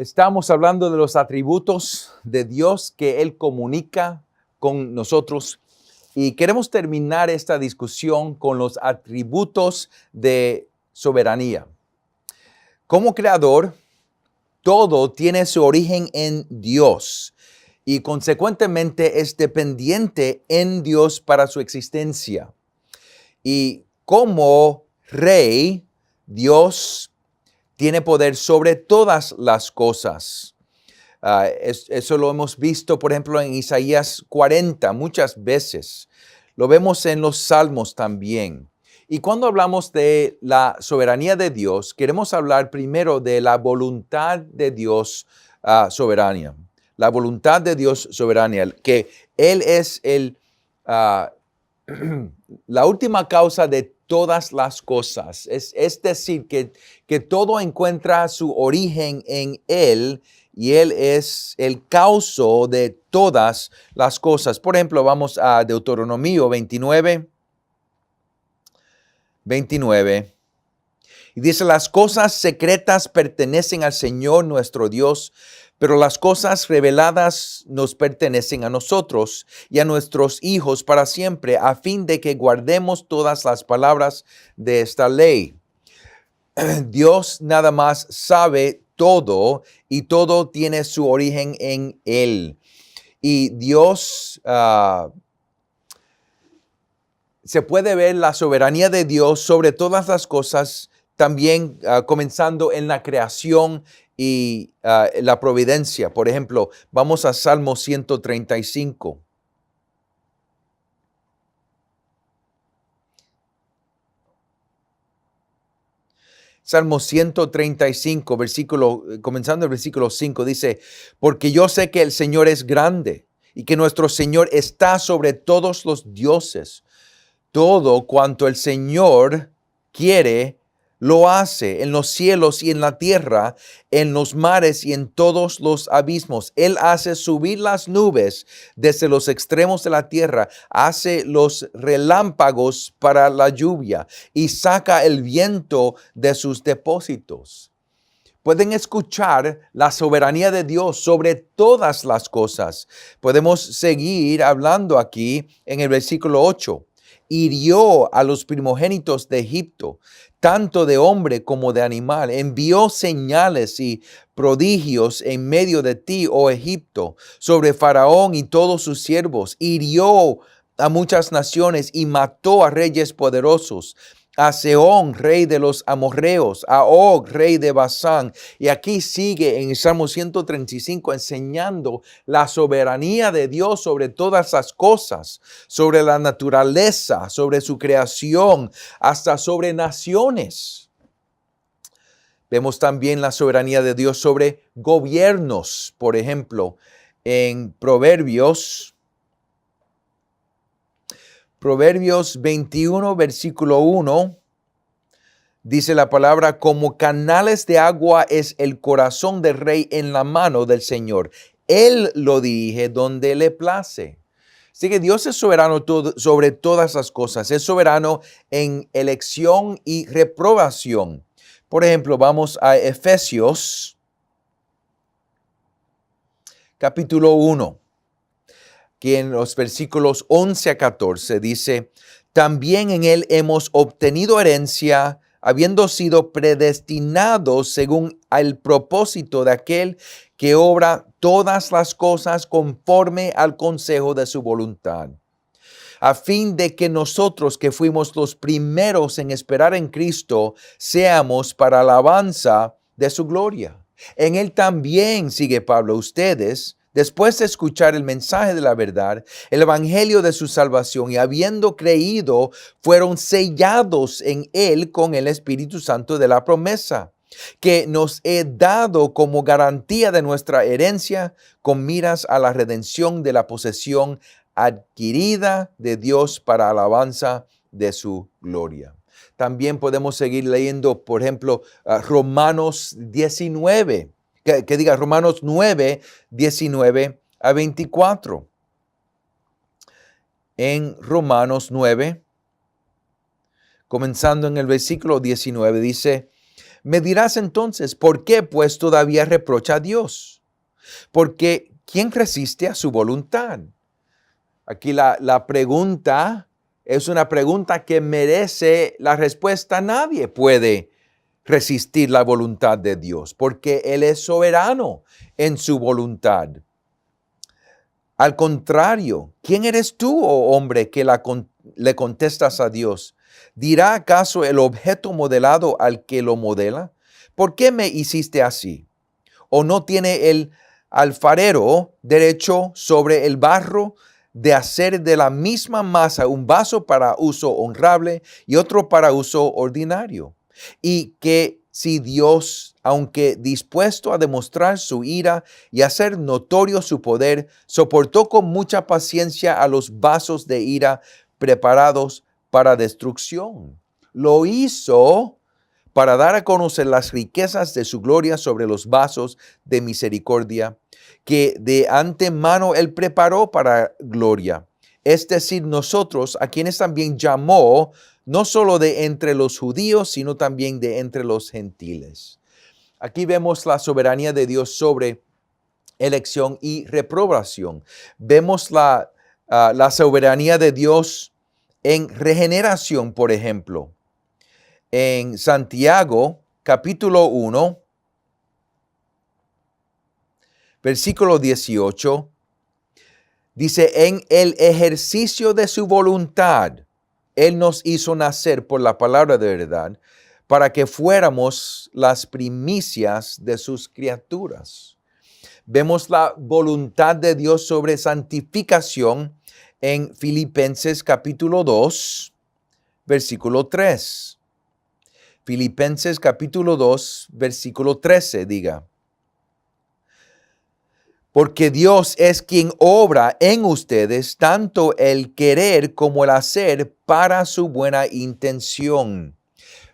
Estamos hablando de los atributos de Dios que Él comunica con nosotros y queremos terminar esta discusión con los atributos de soberanía. Como creador, todo tiene su origen en Dios y consecuentemente es dependiente en Dios para su existencia. Y como rey, Dios tiene poder sobre todas las cosas. Eso lo hemos visto, por ejemplo, en Isaías 40 muchas veces. Lo vemos en los Salmos también. Y cuando hablamos de la soberanía de Dios, queremos hablar primero de la voluntad de Dios soberana. La voluntad de Dios soberana, que Él es la última causa de todas las cosas. Es decir, que todo encuentra su origen en Él y Él es el causo de todas las cosas. Por ejemplo, vamos a Deuteronomio 29. Y dice, las cosas secretas pertenecen al Señor nuestro Dios, pero las cosas reveladas nos pertenecen a nosotros y a nuestros hijos para siempre, a fin de que guardemos todas las palabras de esta ley. Dios nada más sabe todo y todo tiene su origen en Él. Y Dios, se puede ver la soberanía de Dios sobre todas las cosas, también comenzando en la creación y la providencia. Por ejemplo, vamos a Salmo 135. Salmo 135, comenzando el versículo 5, dice, porque yo sé que el Señor es grande y que nuestro Señor está sobre todos los dioses. Todo cuanto el Señor quiere, lo hace en los cielos y en la tierra, en los mares y en todos los abismos. Él hace subir las nubes desde los extremos de la tierra, hace los relámpagos para la lluvia y saca el viento de sus depósitos. Pueden escuchar la soberanía de Dios sobre todas las cosas. Podemos seguir hablando aquí en el versículo 8. Hirió a los primogénitos de Egipto, tanto de hombre como de animal. Envió señales y prodigios en medio de ti, oh Egipto, sobre Faraón y todos sus siervos. Hirió a muchas naciones y mató a reyes poderosos. A Sehón, rey de los amorreos, a Og, rey de Basán. Y aquí sigue en el Salmo 135 enseñando la soberanía de Dios sobre todas las cosas, sobre la naturaleza, sobre su creación, hasta sobre naciones. Vemos también la soberanía de Dios sobre gobiernos, por ejemplo, en Proverbios 21, versículo 1, dice la palabra, como canales de agua es el corazón del rey en la mano del Señor. Él lo dirige donde le place. Así que Dios es soberano sobre todas las cosas. Es soberano en elección y reprobación. Por ejemplo, vamos a Efesios, capítulo 1. Que en los versículos 11 a 14 dice, también en él hemos obtenido herencia, habiendo sido predestinados según el propósito de aquel que obra todas las cosas conforme al consejo de su voluntad, a fin de que nosotros que fuimos los primeros en esperar en Cristo, seamos para alabanza de su gloria. En él también, sigue Pablo, ustedes, después de escuchar el mensaje de la verdad, el evangelio de su salvación, y habiendo creído, fueron sellados en él con el Espíritu Santo de la promesa, que nos he dado como garantía de nuestra herencia, con miras a la redención de la posesión adquirida de Dios para alabanza de su gloria. También podemos seguir leyendo, por ejemplo, Romanos 19. Que diga Romanos 9, 19 a 24. En Romanos 9, comenzando en el versículo 19, dice, Me dirás entonces, ¿por qué pues todavía reprocha a Dios? Porque ¿quién resiste a su voluntad? Aquí la pregunta es una pregunta que merece la respuesta. Nadie puede resistir la voluntad de Dios, porque Él es soberano en su voluntad. Al contrario, ¿quién eres tú, oh hombre, que le contestas a Dios? ¿Dirá acaso el objeto modelado al que lo modela? ¿Por qué me hiciste así? ¿O no tiene el alfarero derecho sobre el barro de hacer de la misma masa un vaso para uso honrable y otro para uso ordinario? Y que si Dios, aunque dispuesto a demostrar su ira y hacer notorio su poder, soportó con mucha paciencia a los vasos de ira preparados para destrucción, lo hizo para dar a conocer las riquezas de su gloria sobre los vasos de misericordia, que de antemano Él preparó para gloria. Es decir, nosotros, a quienes también llamó, no solo de entre los judíos, sino también de entre los gentiles. Aquí vemos la soberanía de Dios sobre elección y reprobación. Vemos la soberanía de Dios en regeneración, por ejemplo. En Santiago, capítulo 1, versículo 18, dice, en el ejercicio de su voluntad, Él nos hizo nacer por la palabra de verdad, para que fuéramos las primicias de sus criaturas. Vemos la voluntad de Dios sobre santificación en Filipenses capítulo 2, versículo 3. Filipenses capítulo 2, versículo 13, diga. Porque Dios es quien obra en ustedes tanto el querer como el hacer para su buena intención.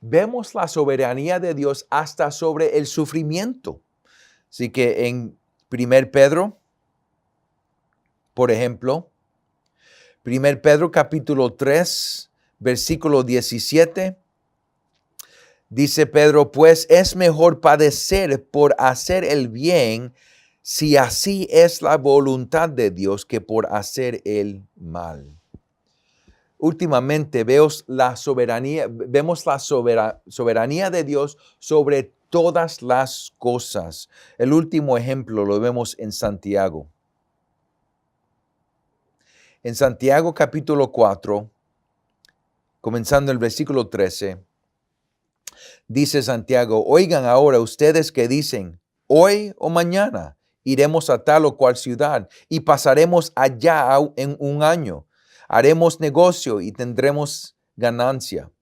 Vemos la soberanía de Dios hasta sobre el sufrimiento. Así que en 1 Pedro, por ejemplo, 1 Pedro capítulo 3, versículo 17, dice Pedro, pues es mejor padecer por hacer el bien, si así es la voluntad de Dios, que por hacer el mal. Últimamente vemos la soberanía de Dios sobre todas las cosas. El último ejemplo lo vemos en Santiago. En Santiago capítulo 4, comenzando el versículo 13, dice Santiago, oigan ahora ustedes que dicen, hoy o mañana iremos a tal o cual ciudad y pasaremos allá en un año. Haremos negocio y tendremos ganancia.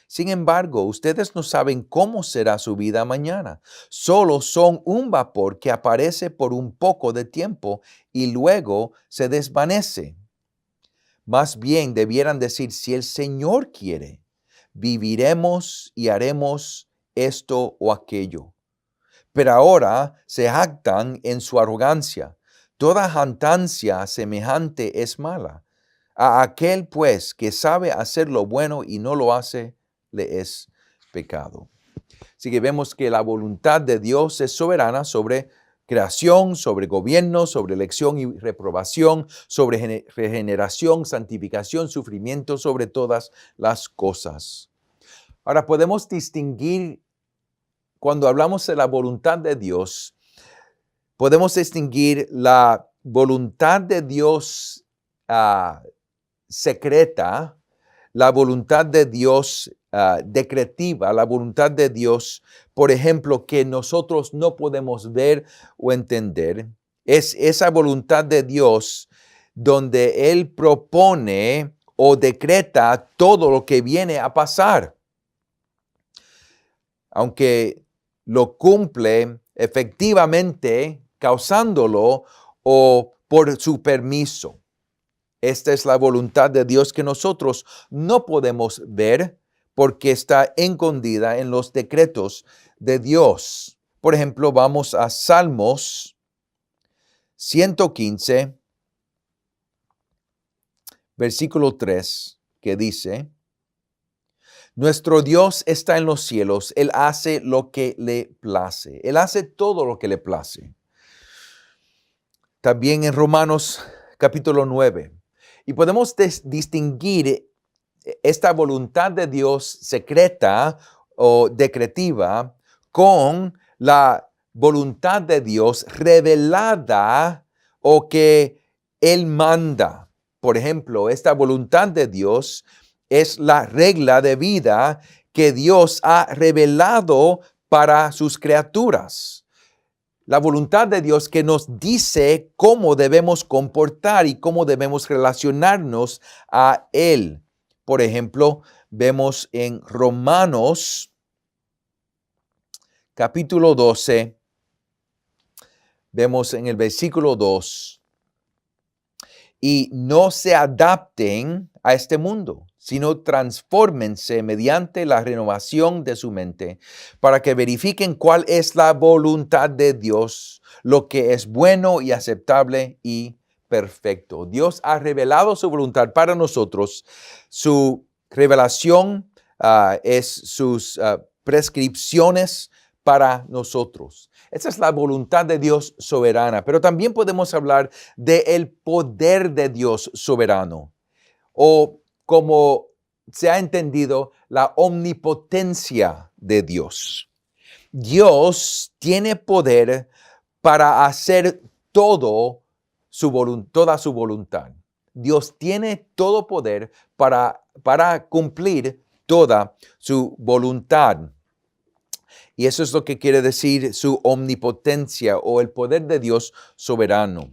Sin embargo, ustedes no saben cómo será su vida mañana. Solo son un vapor que aparece por un poco de tiempo y luego se desvanece. Más bien debieran decir, si el Señor quiere, viviremos y haremos esto o aquello. Pero ahora se jactan en su arrogancia. Toda jactancia semejante es mala. A aquel pues que sabe hacer lo bueno y no lo hace, le es pecado. Así que vemos que la voluntad de Dios es soberana sobre creación, sobre gobierno, sobre elección y reprobación, sobre regeneración, santificación, sufrimiento, sobre todas las cosas. Ahora podemos distinguir, cuando hablamos de la voluntad de Dios, podemos distinguir la voluntad de Dios secreta, la voluntad de Dios decretiva, la voluntad de Dios, por ejemplo, que nosotros no podemos ver o entender. Es esa voluntad de Dios donde Él propone o decreta todo lo que viene a pasar. Aunque lo cumple efectivamente causándolo o por su permiso. Esta es la voluntad de Dios que nosotros no podemos ver porque está escondida en los decretos de Dios. Por ejemplo, vamos a Salmos 115, versículo 3, que dice, Nuestro Dios está en los cielos. Él hace lo que le place. Él hace todo lo que le place. También en Romanos capítulo 9. Y podemos distinguir esta voluntad de Dios secreta o decretiva con la voluntad de Dios revelada o que Él manda. Por ejemplo, esta voluntad de Dios es la regla de vida que Dios ha revelado para sus criaturas. La voluntad de Dios que nos dice cómo debemos comportar y cómo debemos relacionarnos a Él. Por ejemplo, vemos en Romanos capítulo 12, vemos en el versículo 2, y no se adapten a este mundo, sino transfórmense mediante la renovación de su mente para que verifiquen cuál es la voluntad de Dios, lo que es bueno y aceptable y perfecto. Dios ha revelado su voluntad para nosotros. Su revelación es sus prescripciones para nosotros. Esa es la voluntad de Dios soberana, pero también podemos hablar del poder de Dios soberano, o como se ha entendido, la omnipotencia de Dios. Dios tiene poder para hacer toda su voluntad. Dios tiene todo poder para cumplir toda su voluntad. Y eso es lo que quiere decir su omnipotencia o el poder de Dios soberano.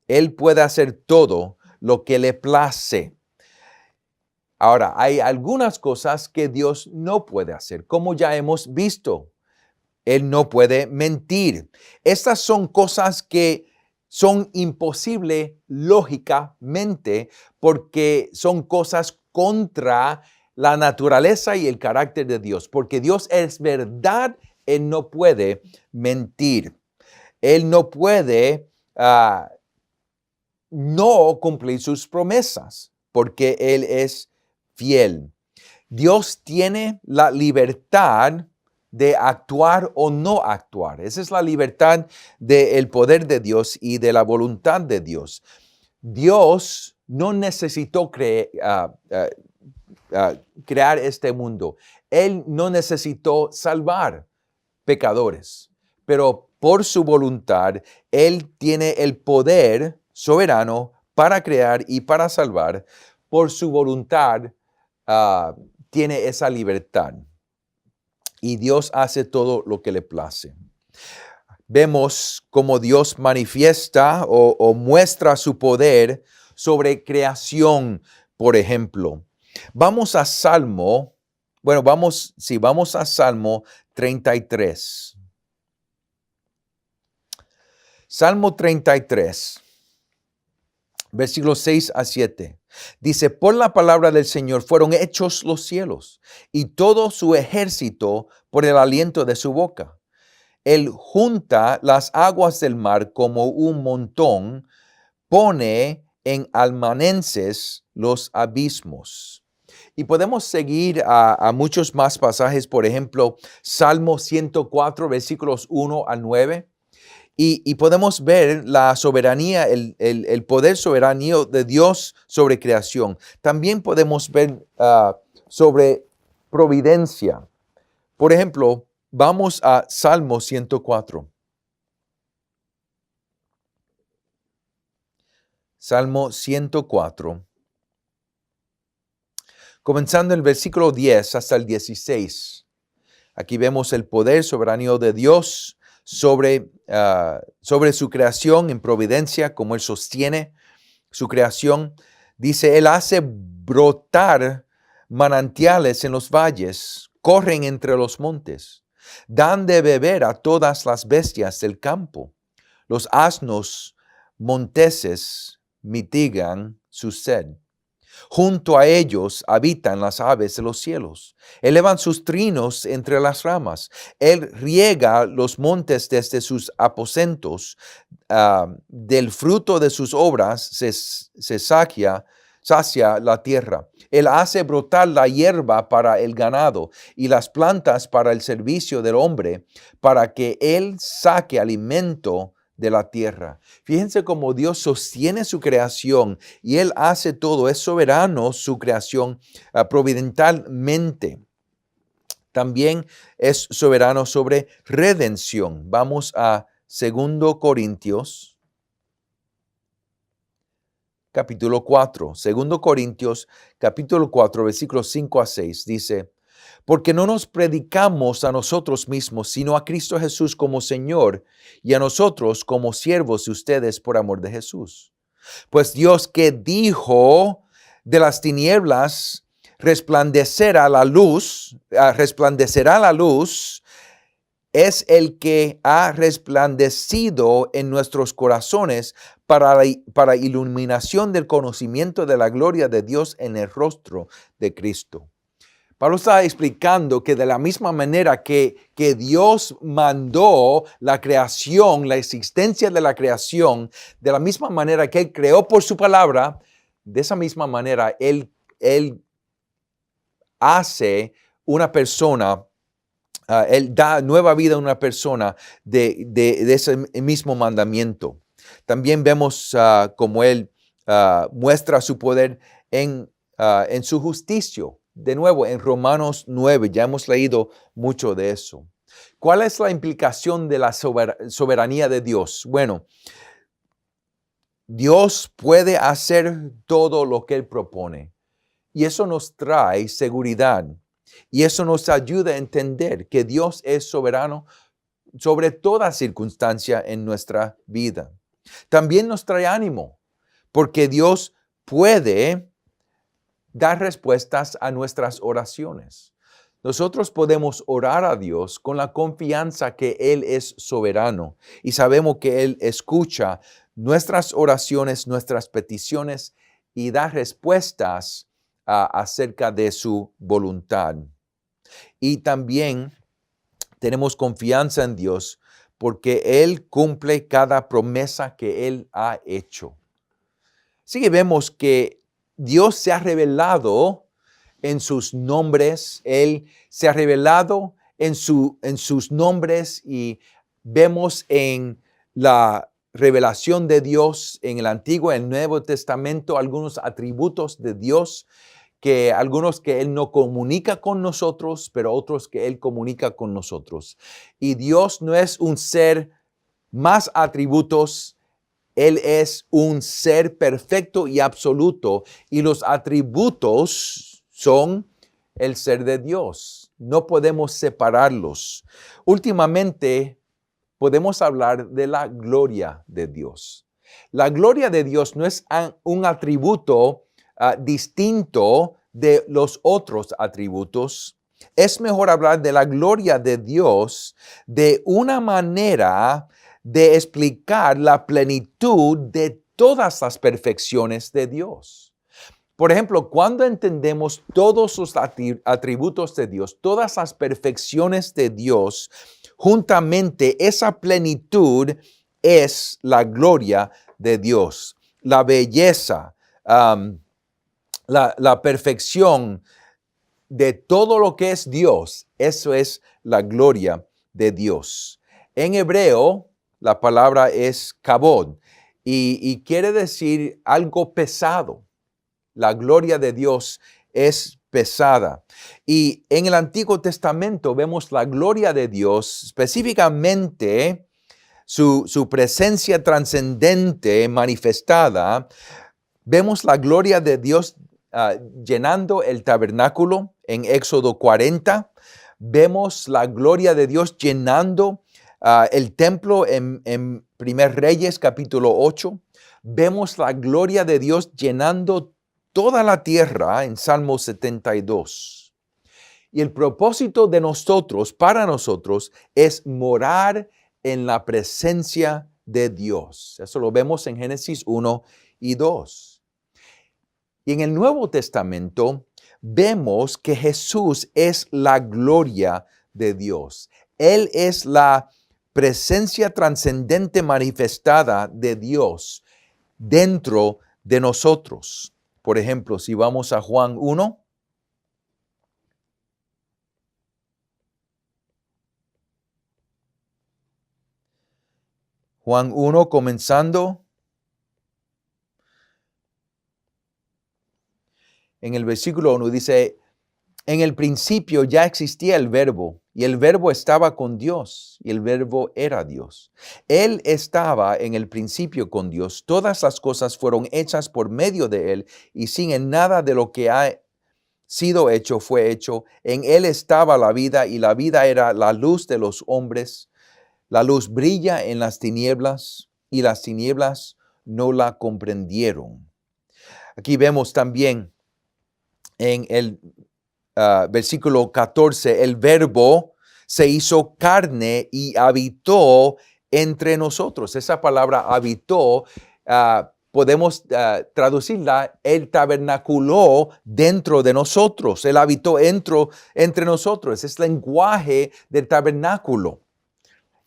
Él puede hacer todo lo que le place. Ahora, hay algunas cosas que Dios no puede hacer, como ya hemos visto. Él no puede mentir. Estas son cosas que son imposibles lógicamente porque son cosas contra la naturaleza y el carácter de Dios. Porque Dios es verdad, Él no puede mentir. Él no puede no cumplir sus promesas porque Él es fiel. Dios tiene la libertad de actuar o no actuar. Esa es la libertad del poder de Dios y de la voluntad de Dios. Dios no necesitó crear este mundo. Él no necesitó salvar pecadores, pero por su voluntad, Él tiene el poder soberano para crear y para salvar. Por su voluntad, tiene esa libertad. Y Dios hace todo lo que le place. Vemos cómo Dios manifiesta o muestra su poder sobre creación, por ejemplo. Vamos a Salmo 33. Salmo 33, versículos 6 a 7. Dice, por la palabra del Señor fueron hechos los cielos y todo su ejército por el aliento de su boca. Él junta las aguas del mar como un montón, pone en almanenses los abismos. Y podemos seguir a muchos más pasajes, por ejemplo, Salmo 104, versículos 1 al 9. Y podemos ver la soberanía, el poder soberano de Dios sobre creación. También podemos ver sobre providencia. Por ejemplo, vamos a Salmo 104. Salmo 104. Comenzando el versículo 10 hasta el 16. Aquí vemos el poder soberano de Dios sobre su creación en providencia, como Él sostiene su creación. Dice, Él hace brotar manantiales en los valles, corren entre los montes, dan de beber a todas las bestias del campo. Los asnos monteses mitigan su sed. Junto a ellos habitan las aves de los cielos. Elevan sus trinos entre las ramas. Él riega los montes desde sus aposentos. Del fruto de sus obras se sacia sacia la tierra. Él hace brotar la hierba para el ganado y las plantas para el servicio del hombre, para que Él saque alimento de la tierra. Fíjense cómo Dios sostiene su creación y Él hace todo. Es soberano su creación providentalmente. También es soberano sobre redención. Vamos a 2 Corintios capítulo 4. 2 Corintios, capítulo 4, versículos 5 a 6, dice, porque no nos predicamos a nosotros mismos, sino a Cristo Jesús como Señor, y a nosotros como siervos de ustedes por amor de Jesús. Pues Dios que dijo de las tinieblas resplandecerá la luz, es el que ha resplandecido en nuestros corazones para iluminación del conocimiento de la gloria de Dios en el rostro de Cristo. Pablo está explicando que de la misma manera que Dios mandó la creación, la existencia de la creación, de la misma manera que Él creó por su palabra, de esa misma manera Él hace una persona. Él da nueva vida a una persona de ese mismo mandamiento. También vemos cómo Él muestra su poder en su justicia. De nuevo, en Romanos 9, ya hemos leído mucho de eso. ¿Cuál es la implicación de la soberanía de Dios? Bueno, Dios puede hacer todo lo que Él propone y eso nos trae seguridad. Y eso nos ayuda a entender que Dios es soberano sobre toda circunstancia en nuestra vida. También nos trae ánimo, porque Dios puede dar respuestas a nuestras oraciones. Nosotros podemos orar a Dios con la confianza que Él es soberano y sabemos que Él escucha nuestras oraciones, nuestras peticiones y da respuestas acerca de su voluntad. Y también tenemos confianza en Dios porque Él cumple cada promesa que Él ha hecho. Así que vemos que Dios se ha revelado en sus nombres, Él se ha revelado en sus nombres y vemos en la revelación de Dios en el Antiguo y el Nuevo Testamento algunos atributos de Dios, que algunos que Él no comunica con nosotros, pero otros que Él comunica con nosotros. Y Dios no es un ser más atributos, Él es un ser perfecto y absoluto, y los atributos son el ser de Dios. No podemos separarlos. Últimamente, podemos hablar de la gloria de Dios. La gloria de Dios no es un atributo distinto de los otros atributos. Es mejor hablar de la gloria de Dios de una manera de explicar la plenitud de todas las perfecciones de Dios. Por ejemplo, cuando entendemos todos los atributos de Dios, todas las perfecciones de Dios, juntamente esa plenitud es la gloria de Dios, la belleza, la perfección de todo lo que es Dios. Eso es la gloria de Dios. En hebreo, la palabra es kabod y quiere decir algo pesado. La gloria de Dios es pesada. Y en el Antiguo Testamento vemos la gloria de Dios, específicamente su presencia trascendente manifestada. Vemos la gloria de Dios llenando el tabernáculo en Éxodo 40. Vemos la gloria de Dios llenando el templo en 1 Reyes capítulo 8. Vemos la gloria de Dios llenando toda la tierra en Salmo 72. Y el propósito de nosotros, para nosotros, es morar en la presencia de Dios. Eso lo vemos en Génesis 1 y 2. Y en el Nuevo Testamento vemos que Jesús es la gloria de Dios. Él es la presencia trascendente manifestada de Dios dentro de nosotros. Por ejemplo, si vamos a Juan 1. Juan 1, comenzando en el versículo 1, dice, en el principio ya existía el verbo, y el verbo estaba con Dios, y el verbo era Dios. Él estaba en el principio con Dios. Todas las cosas fueron hechas por medio de él, y sin él nada de lo que ha sido hecho fue hecho. En él estaba la vida, y la vida era la luz de los hombres. La luz brilla en las tinieblas, y las tinieblas no la comprendieron. Aquí vemos también en el versículo 14, el verbo se hizo carne y habitó entre nosotros. Esa palabra habitó, podemos traducirla, él tabernaculó dentro de nosotros. Él habitó entre nosotros. Es el lenguaje del tabernáculo.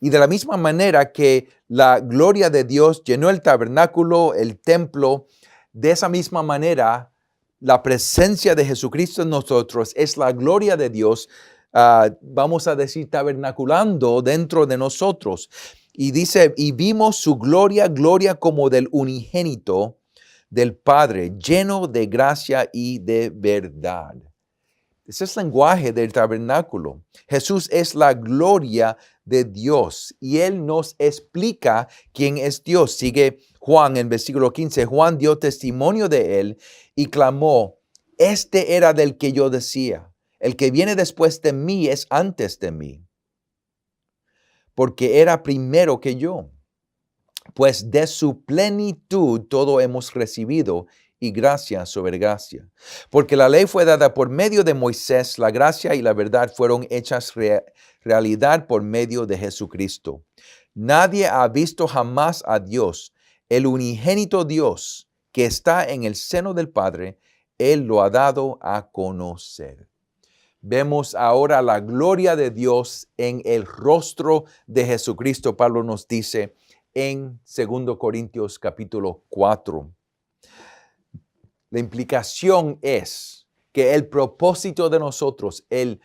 Y de la misma manera que la gloria de Dios llenó el tabernáculo, el templo, de esa misma manera, la presencia de Jesucristo en nosotros es la gloria de Dios, vamos a decir, tabernaculando dentro de nosotros. Y dice, y vimos su gloria, gloria como del unigénito del Padre, lleno de gracia y de verdad. Ese es el lenguaje del tabernáculo. Jesús es la gloria de Dios y Él nos explica quién es Dios. Sigue Juan en versículo 15. Juan dio testimonio de Él y clamó, este era del que yo decía, el que viene después de mí es antes de mí, porque era primero que yo. Pues de su plenitud todo hemos recibido y gracia sobre gracia. Porque la ley fue dada por medio de Moisés, la gracia y la verdad fueron hechas realidad por medio de Jesucristo. Nadie ha visto jamás a Dios, el unigénito Dios que está en el seno del Padre, Él lo ha dado a conocer. Vemos ahora la gloria de Dios en el rostro de Jesucristo. Pablo nos dice en 2 Corintios capítulo 4. La implicación es que el propósito de nosotros, el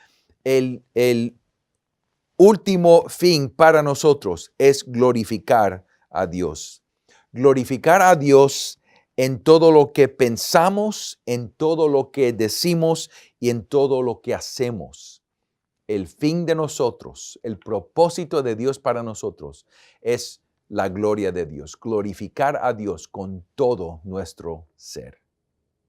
último fin para nosotros es glorificar a Dios. Glorificar a Dios en todo lo que pensamos, en todo lo que decimos y en todo lo que hacemos. El fin de nosotros, el propósito de Dios para nosotros es la gloria de Dios, glorificar a Dios con todo nuestro ser.